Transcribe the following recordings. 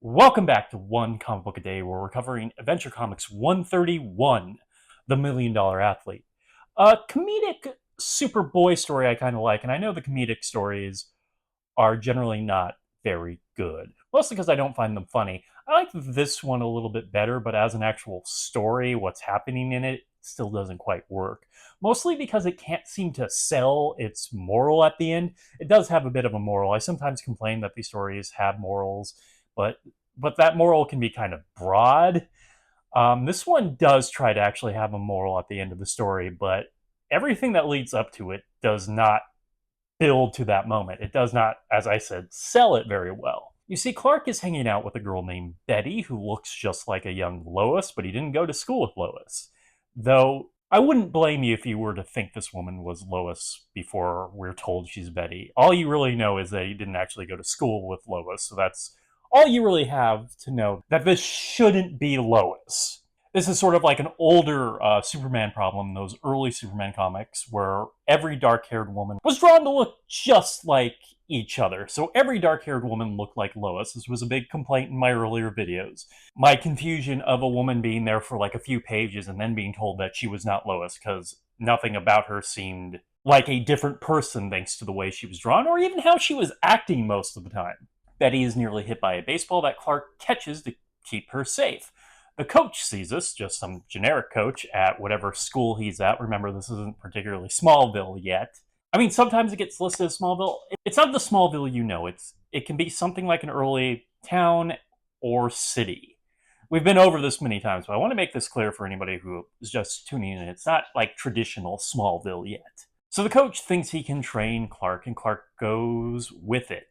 Welcome back to One Comic Book a Day, where we're covering Adventure Comics 131, The $1 Million Athlete. A comedic Superboy story I kind of like, and I know the comedic stories are generally not very good, mostly because I don't find them funny. I like this one a little bit better, but as an actual story, what's happening in it still doesn't quite work. Mostly because it can't seem to sell its moral at the end. It does have a bit of a moral. I sometimes complain that these stories have morals, but that moral can be kind of broad. This one does try to actually have a moral at the end of the story, but everything that leads up to it does not build to that moment. It does not, as I said, sell it very well. You see, Clark is hanging out with a girl named Betty who looks just like a young Lois, but he didn't go to school with Lois. Though I wouldn't blame you if you were to think this woman was Lois before we're told she's Betty. All you really know is that he didn't actually go to school with Lois, so that's all you really have to know, that this shouldn't be Lois. This is sort of like an older Superman problem, those early Superman comics, where every dark-haired woman was drawn to look just like each other. So every dark-haired woman looked like Lois. This was a big complaint in my earlier videos. My confusion of a woman being there for like a few pages and then being told that she was not Lois because nothing about her seemed like a different person thanks to the way she was drawn, or even how she was acting most of the time. Betty is nearly hit by a baseball that Clark catches to keep her safe. The coach sees us, just some generic coach at whatever school he's at. Remember, this isn't particularly Smallville yet. I mean, sometimes it gets listed as Smallville. It's not the Smallville you know. It can be something like an early town or city. We've been over this many times, but I want to make this clear for anybody who is just tuning in. It's not like traditional Smallville yet. So the coach thinks he can train Clark, and Clark goes with it.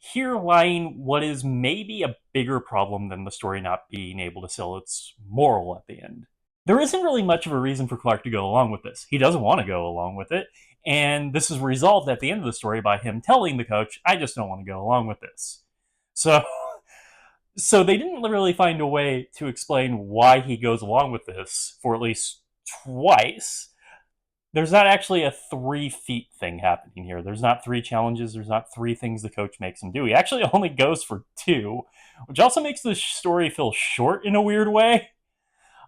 Here lying what is maybe a bigger problem than the story not being able to sell its moral at the end. There isn't really much of a reason for Clark to go along with this. He doesn't want to go along with it, and this is resolved at the end of the story by him telling the coach, I just don't want to go along with this. So so they didn't really find a way to explain why he goes along with this for at least twice. There's not actually a 3 feet thing happening here. There's not 3 challenges. There's not 3 things the coach makes him do. He actually only goes for 2, which also makes the story feel short in a weird way.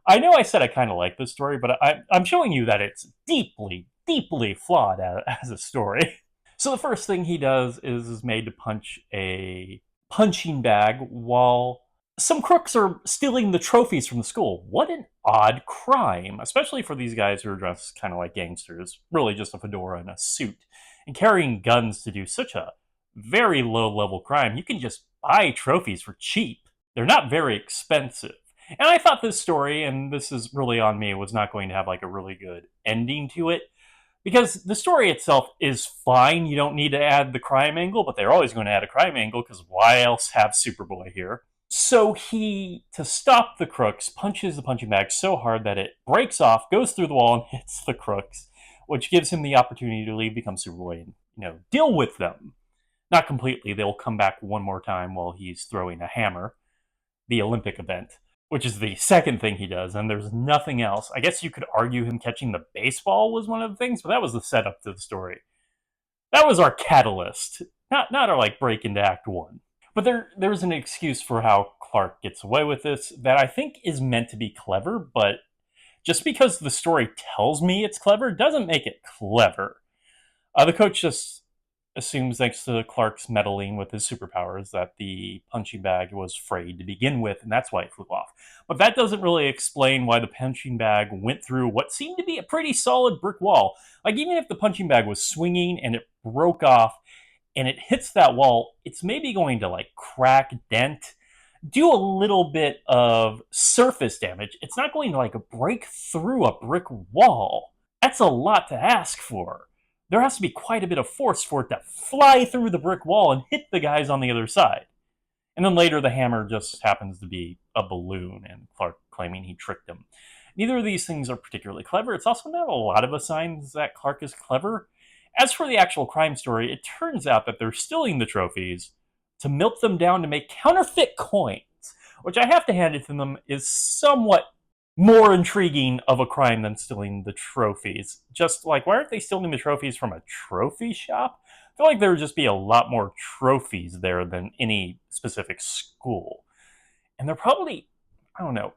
I know I said I kind of like this story, but I'm showing you that it's deeply, deeply flawed as a story. So the first thing he does is made to punch a punching bag while some crooks are stealing the trophies from the school. What an odd crime, especially for these guys who are dressed kind of like gangsters, really just a fedora and a suit, and carrying guns to do such a very low-level crime. You can just buy trophies for cheap. They're not very expensive. And I thought this story, and this is really on me, was not going to have like a really good ending to it. Because the story itself is fine. You don't need to add the crime angle, but they're always going to add a crime angle because why else have Superboy here? So he, to stop the crooks, punches the punching bag so hard that it breaks off, goes through the wall, and hits the crooks, which gives him the opportunity to leave, become Superboy, and deal with them. Not completely. They'll come back one more time while he's throwing a hammer, the Olympic event, which is the second thing he does, and there's nothing else. I guess you could argue him catching the baseball was one of the things, but that was the setup to the story. That was our catalyst, not our like break into Act 1. But there's an excuse for how Clark gets away with this that I think is meant to be clever, but just because the story tells me it's clever doesn't make it clever. The coach just assumes, thanks to Clark's meddling with his superpowers, that the punching bag was frayed to begin with, and that's why it flew off. But that doesn't really explain why the punching bag went through what seemed to be a pretty solid brick wall. Like, even if the punching bag was swinging and it broke off, and it hits that wall, it's maybe going to like crack, dent, do a little bit of surface damage. It's not going to like break through a brick wall. That's a lot to ask for. There has to be quite a bit of force for it to fly through the brick wall and hit the guys on the other side. And then later the hammer just happens to be a balloon, and Clark claiming he tricked him. Neither of these things are particularly clever. It's also not a lot of signs that Clark is clever. As for the actual crime story, it turns out that they're stealing the trophies to melt them down to make counterfeit coins, which I have to hand it to them is somewhat more intriguing of a crime than stealing the trophies. Just like, why aren't they stealing the trophies from a trophy shop? I feel like there would just be a lot more trophies there than any specific school. And they're probably, I don't know,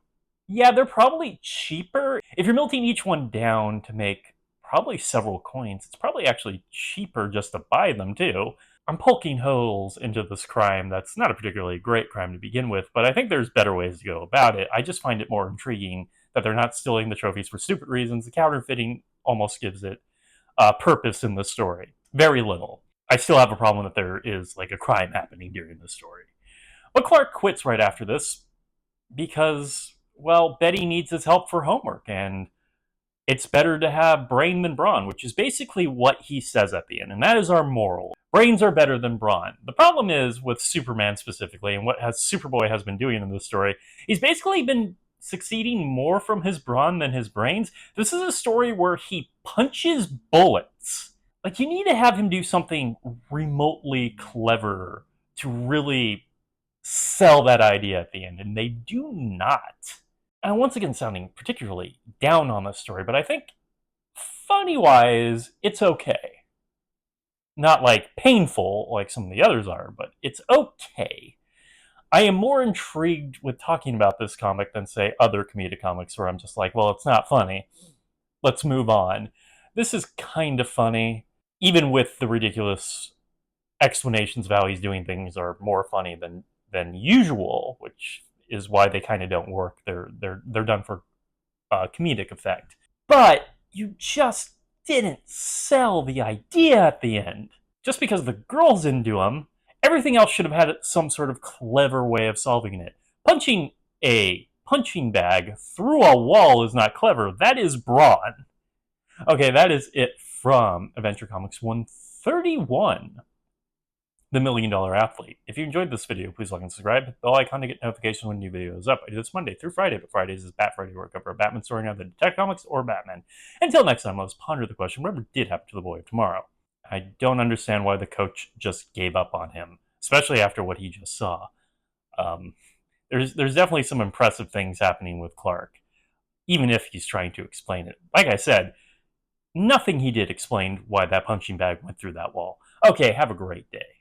yeah, they're probably cheaper. If you're melting each one down to make probably several coins, it's probably actually cheaper just to buy them too. I'm poking holes into this crime that's not a particularly great crime to begin with, but I think there's better ways to go about it. I just find it more intriguing that they're not stealing the trophies for stupid reasons. The counterfeiting almost gives it purpose in the story. Very little. I still have a problem that there is like a crime happening during the story. But Clark quits right after this because, well, Betty needs his help for homework, and it's better to have brain than brawn, which is basically what he says at the end, and that is our moral. Brains are better than brawn. The problem is with Superman specifically, and what Superboy has been doing in this story, he's basically been succeeding more from his brawn than his brains. This is a story where he punches bullets. Like, you need to have him do something remotely clever to really sell that idea at the end, and they do not. And once again, sounding particularly down on this story, but I think funny wise, it's okay. Not like painful like some of the others are, but it's okay. I am more intrigued with talking about this comic than, say, other comedic comics where I'm just like, well, it's not funny. Let's move on. This is kind of funny, even with the ridiculous explanations of how he's doing things are more funny than usual, which is why they kind of don't work. They're done for comedic effect. But you just didn't sell the idea at the end. Just because the girls didn't do them, everything else should have had some sort of clever way of solving it. Punching a punching bag through a wall is not clever. That is brawn. Okay, that is it from Adventure Comics 131. The $1 Million Athlete. If you enjoyed this video, please like and subscribe. Hit the bell icon to get notifications when new video is up. I do this Monday through Friday, but Fridays is Bat Friday, where I cover a Batman story, either Detective Comics or Batman. Until next time, let's ponder the question, whatever did happen to the boy of tomorrow? I don't understand why the coach just gave up on him, especially after what he just saw. There's definitely some impressive things happening with Clark, even if he's trying to explain it. Like I said, nothing he did explained why that punching bag went through that wall. Okay, have a great day.